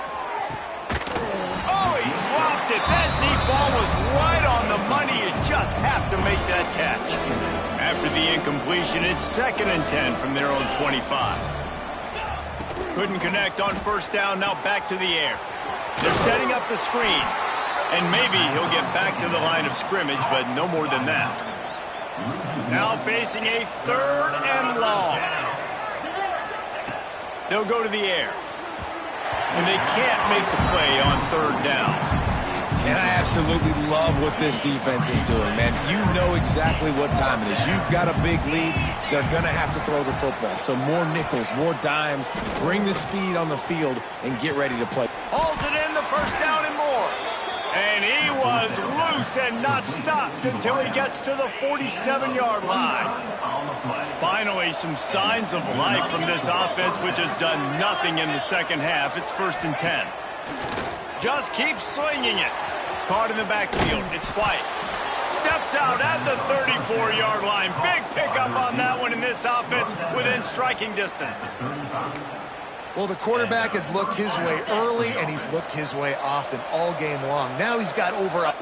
Speaker 1: Oh, he dropped it. That deep ball was right on the money. You just have to make that catch. After the incompletion, it's 2nd and 10 from their own 25. Couldn't connect on first down. Now back to the air. They're setting up the screen. And maybe he'll get back to the line of scrimmage, but no more than that. Now facing a 3rd and long. They'll go to the air. And they can't make the play on third down.
Speaker 3: And I absolutely love what this defense is doing, man. You know exactly what time it is. You've got a big lead. They're going to have to throw the football. So more nickels, more dimes. Bring the speed on the field and get ready to play.
Speaker 1: Hauls it in, the first down and more. And he was loose and not stopped until he gets to the 47-yard line. Finally, some signs of life from this offense, which has done nothing in the second half. It's 1st and 10. Just keeps slinging it. Caught in the backfield. It's White. Steps out at the 34-yard line. Big pickup on that one in this offense within striking distance.
Speaker 2: Well, the quarterback has looked his way early, and he's looked his way often all game long. Now he's got over a...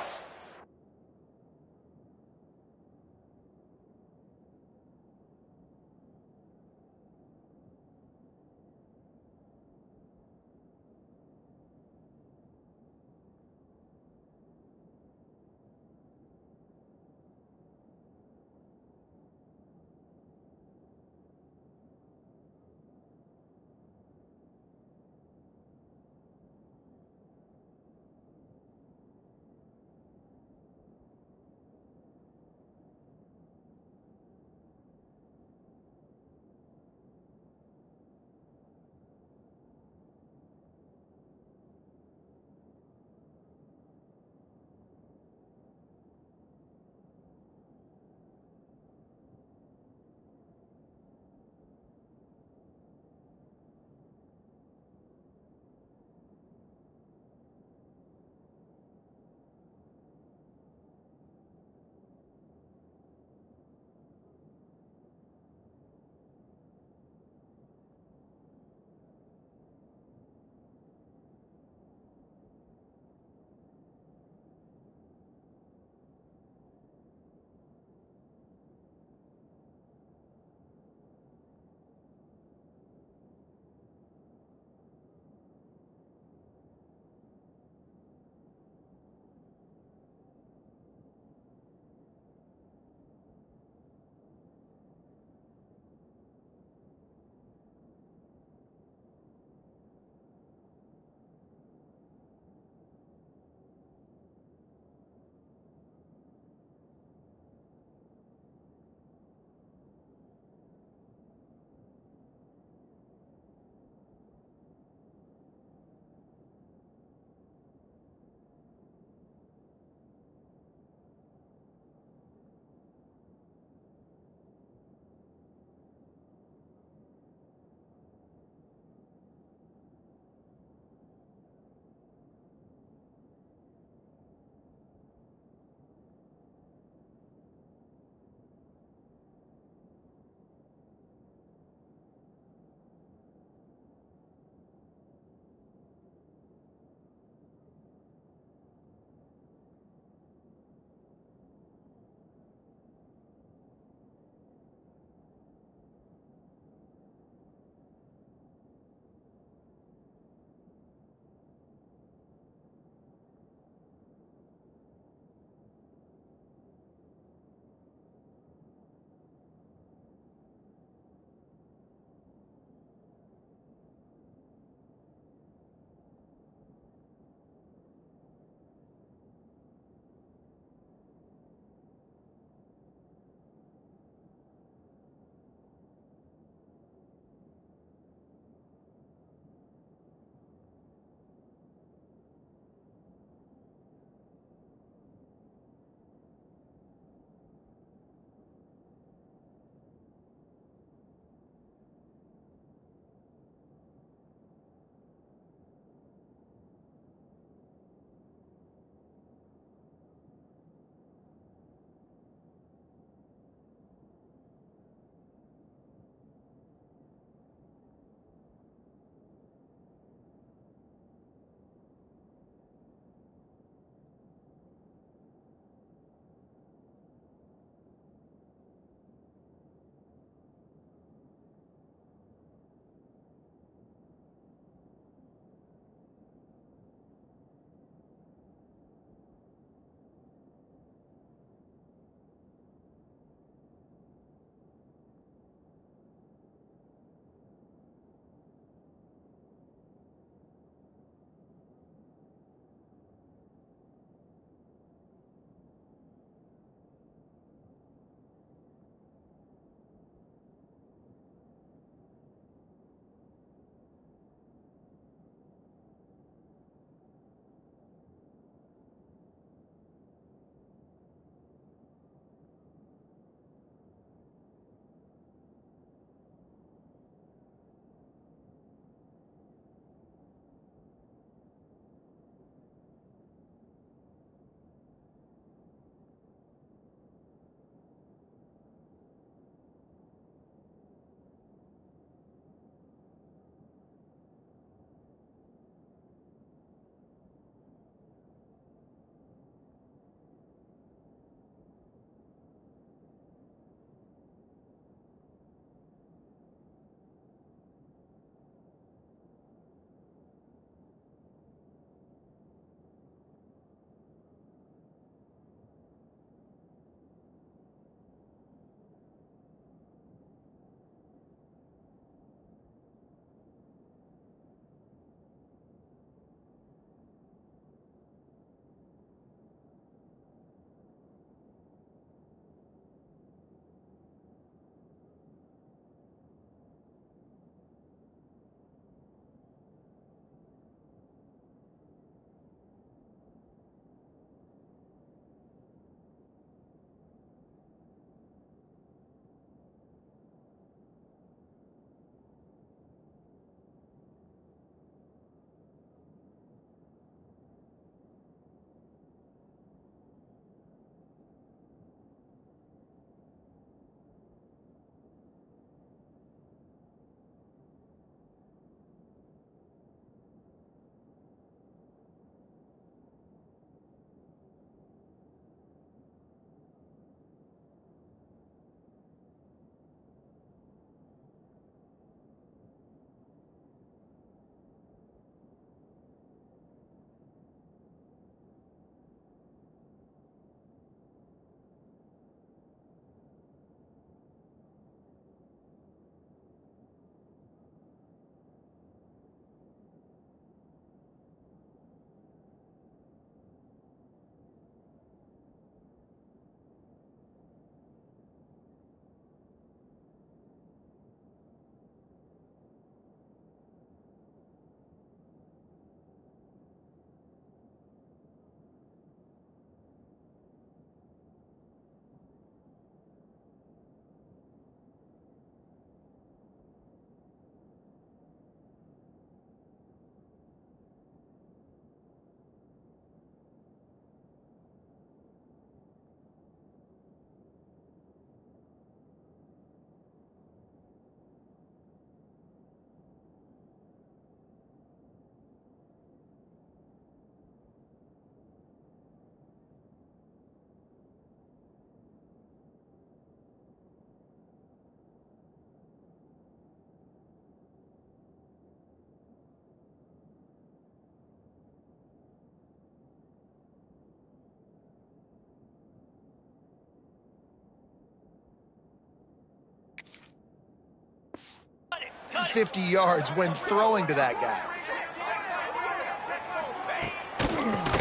Speaker 2: 150 yards when throwing to that guy.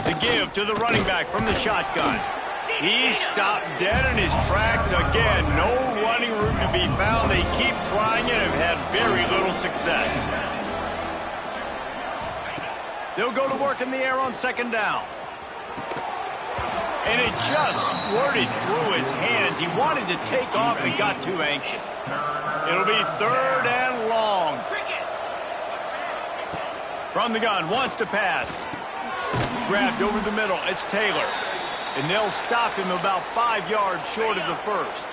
Speaker 1: The give to the running back from the shotgun. He stops dead in his tracks again. No running room to be found. They keep trying it and have had very little success. They'll go to work in the air on second down. And it just squirted through his hands. He wanted to take off and got too anxious. It'll be third and long. From the gun, wants to pass. Grabbed over the middle. It's Taylor. And they'll stop him about 5 yards short of the first.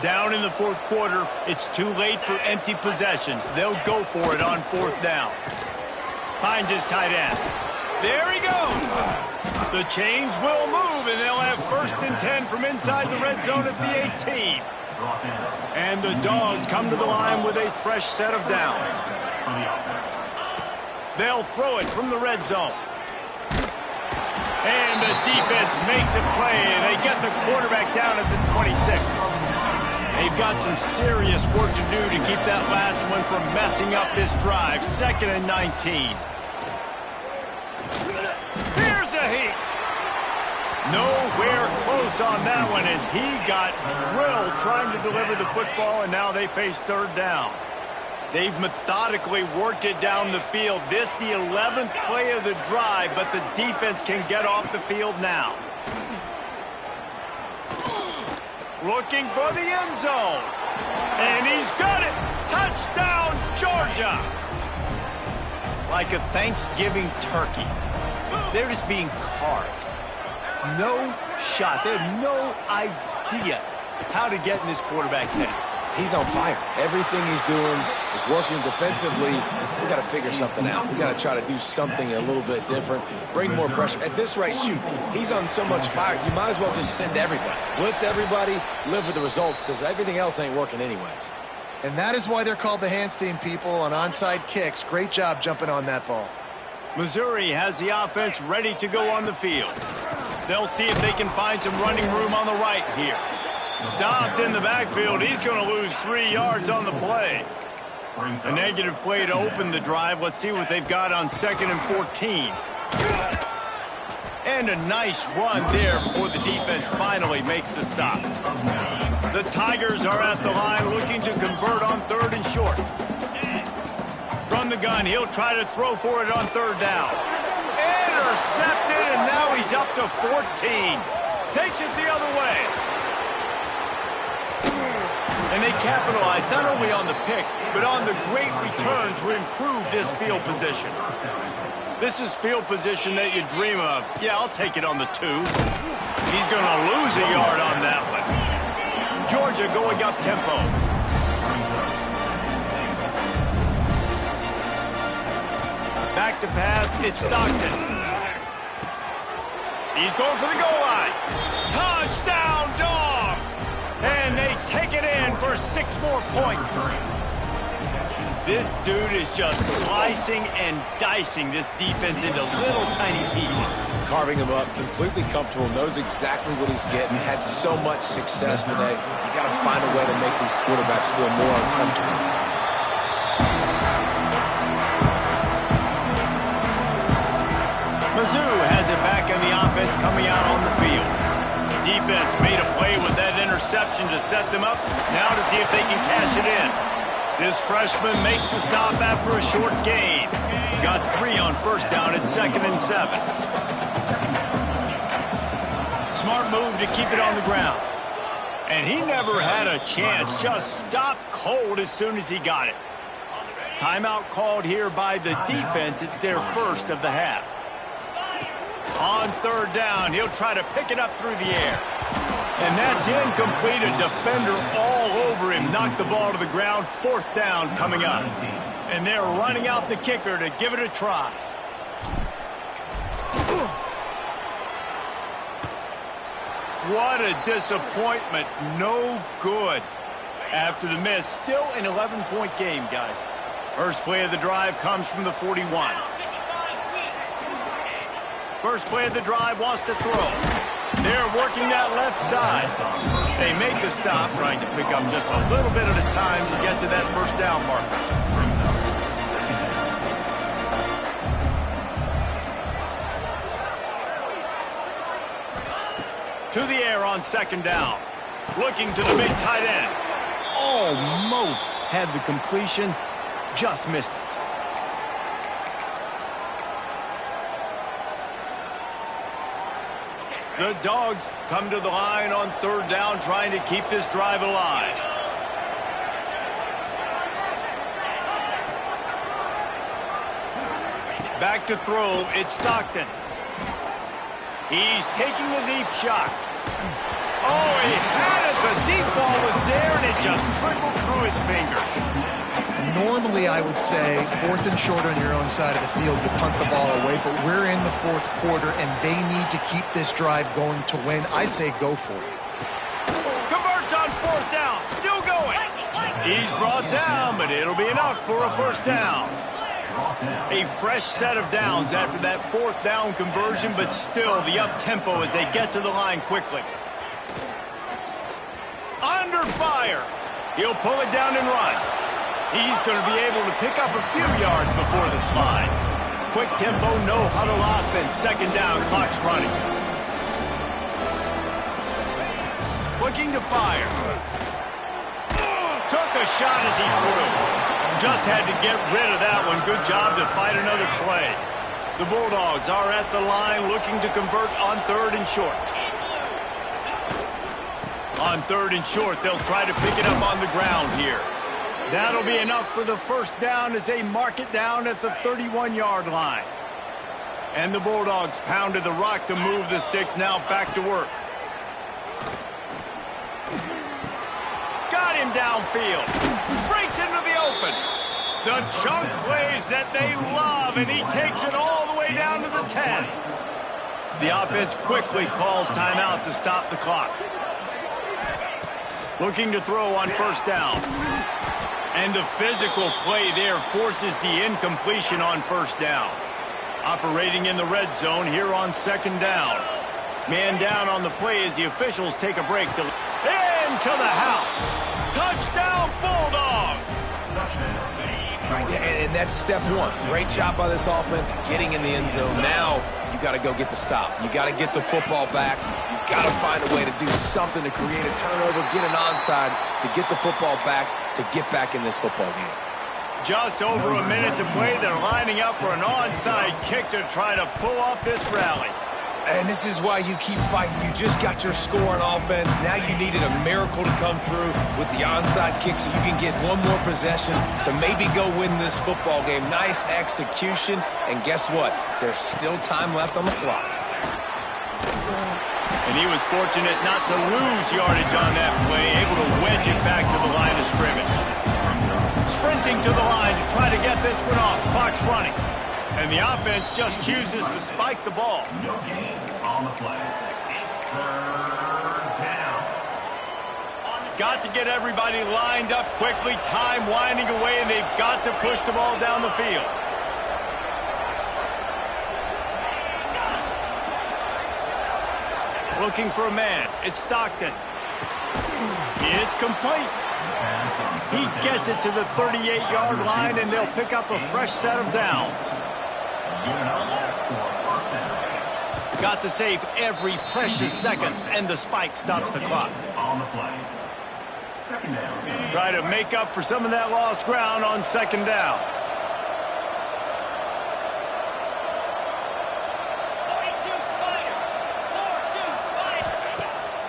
Speaker 1: Down in the fourth quarter, it's too late for empty possessions. They'll go for it on fourth down. Finds his tight end. There he goes. The chains will move, and they'll have first and 10 from inside the red zone at the 18. And the Dogs come to the line with a fresh set of downs. They'll throw it from the red zone. And the defense makes a play, and they get the quarterback down at the 26. They've got some serious work to do to keep that last one from messing up this drive. 2nd and 19. Here's a heat. Nowhere close on that one as he got drilled trying to deliver the football, and now they face third down. They've methodically worked it down the field. This the 11th play of the drive, but the defense can get off the field now. Looking for the end zone. And he's got it. Touchdown, Georgia. Like a Thanksgiving turkey. They're just being carved. No shot. They have no idea how to get in this quarterback's head.
Speaker 3: He's on fire. Everything he's doing is working defensively. We got to figure something out. We got to try to do something a little bit different. Bring more pressure. At this rate, shoot, he's on so much fire. You might as well just send everybody. Blitz everybody, live with the results, because everything else ain't working anyways.
Speaker 2: And that is why they're called the Handstein people on onside kicks. Great job jumping on that ball.
Speaker 1: Missouri has the offense ready to go on the field. They'll see if they can find some running room on the right here. Stopped in the backfield. He's going to lose 3 yards on the play. A negative play to open the drive. Let's see what they've got on 2nd and 14. And a nice run there before the defense finally makes the stop. The Tigers are at the line looking to convert on 3rd and short. From the gun, he'll try to throw for it on 3rd down. Intercepted, and now he's up to 14. Takes it the other way. And they capitalize not only on the pick, but on the great return to improve this field position. This is field position that you dream of. Yeah, I'll take it on the 2. He's going to lose a yard on that one. Georgia going up tempo. Back to pass, it's Stockton. He's going for the goal line. Touchdown, Dogs! And they take it in for 6 more points. This dude is just slicing and dicing this defense into little tiny pieces.
Speaker 3: Carving him up, completely comfortable, knows exactly what he's getting, had so much success today. You got to find a way to make these quarterbacks feel more uncomfortable.
Speaker 1: Muzzo has it back in the offense coming out on the field. Defense made a play with that interception to set them up. Now to see if they can cash it in. This freshman makes the stop after a short gain. Got 3 on 1st down at 2nd and 7. Smart move to keep it on the ground. And he never had a chance. Just stopped cold as soon as he got it. Timeout called here by the defense. It's their first of the half. On 3rd down, he'll try to pick it up through the air. And that's incomplete. A defender all over him. Knocked the ball to the ground. 4th down coming up. And they're running out the kicker to give it a try. What a disappointment. No good. After the miss, still an 11-point game, guys. First play of the drive comes from the 41. First play of the drive wants to throw. They're working that left side. They make the stop, trying to pick up just a little bit at a time to get to that first down marker. To the air on second down. Looking to the big tight end. Almost had the completion, just missed it. The Dogs come to the line on third down, trying to keep this drive alive. Back to throw, it's Stockton. He's taking a deep shot. Oh, he had it. The deep ball was there, and it just trickled through his fingers.
Speaker 2: Normally, I would say, 4th and short on your own side of the field, you punt the ball away, but we're in the 4th quarter, and they need to keep this drive going to win. I say go for it.
Speaker 1: Converts on 4th down, still going. He's brought down, but it'll be enough for a first down. A fresh set of downs after that 4th down conversion, but still the up-tempo as they get to the line quickly. Under fire. He'll pull it down and run. He's going to be able to pick up a few yards before the slide. Quick tempo, no huddle offense. Second down, clock's running. Looking to fire. Took a shot as he threw. Just had to get rid of that one. Good job to fight another play. The Bulldogs are at the line looking to convert on 3rd and short. On 3rd and short, they'll try to pick it up on the ground here. That'll be enough for the first down as they mark it down at the 31-yard line. And the Bulldogs pounded the rock to move the sticks, now back to work. Got him downfield. Breaks into the open. The chunk plays that they love, and he takes it all the way down to the 10. The offense quickly calls timeout to stop the clock. Looking to throw on first down. And the physical play there forces the incompletion on first down. Operating in the red zone here on second down. Man down on the play as the officials take a break. Into the house. Touchdown, Bulldogs!
Speaker 3: Yeah, and that's step one. Great job by this offense getting in the end zone. Now you got to go get the stop. You got to get the football back. You got to find a way to do something to create a turnover, get an onside, to get the football back, to get back in this football game.
Speaker 1: Just over a minute to play. They're lining up for an onside kick to try to pull off this rally.
Speaker 3: And this is why you keep fighting. You just got your score on offense. Now you needed a miracle to come through with the onside kick so you can get one more possession to maybe go win this football game. Nice execution. And guess what? There's still time left on the clock.
Speaker 1: And he was fortunate not to lose yardage on that play, able to wedge it back to the line of scrimmage. Sprinting to the line to try to get this one off. Clock's running. And the offense just chooses to spike the ball.
Speaker 5: No gain on the play. It's 3rd down.
Speaker 1: Got to get everybody lined up quickly. Time winding away, and they've got to push the ball down the field. Looking for a man. It's Stockton. It's complete. He gets it to the 38-yard line, and they'll pick up a fresh set of downs. Got to save every precious second, and the spike stops the clock.
Speaker 5: On the play. Second down.
Speaker 1: Try to make up for some of that lost ground on second down.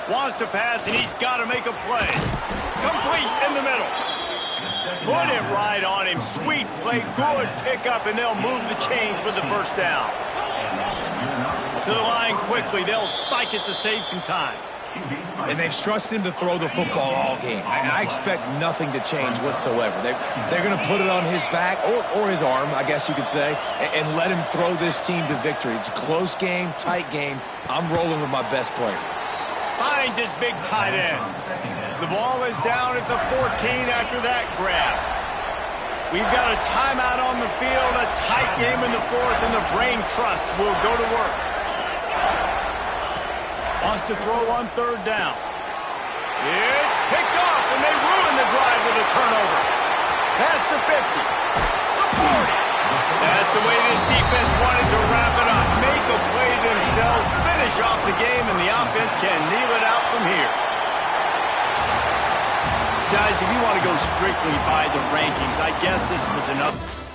Speaker 1: Wants to pass, and he's got to make a play. Complete in the middle. Put it right on him. Sweet play, good pickup, and they'll move the chains with the first down. To the line quickly. They'll spike it to save some time.
Speaker 3: And they've trusted him to throw the football all game. I expect nothing to change whatsoever. They're going to put it on his back, or his arm, I guess you could say, and let him throw this team to victory. It's a close game, tight game. I'm rolling with my best player.
Speaker 1: Finds his big tight end. The ball is down at the 14 after that grab. We've got a timeout on the field, a tight game in the fourth, and the brain trust will go to work. Wants to throw on third down. It's picked off, and they ruin the drive with a turnover. Past the 50. The 40. That's the way this defense wanted to wrap it up. Make a play themselves, finish off the game, and the offense can kneel it out from here. Guys, if you want to go strictly by the rankings, I guess this was enough.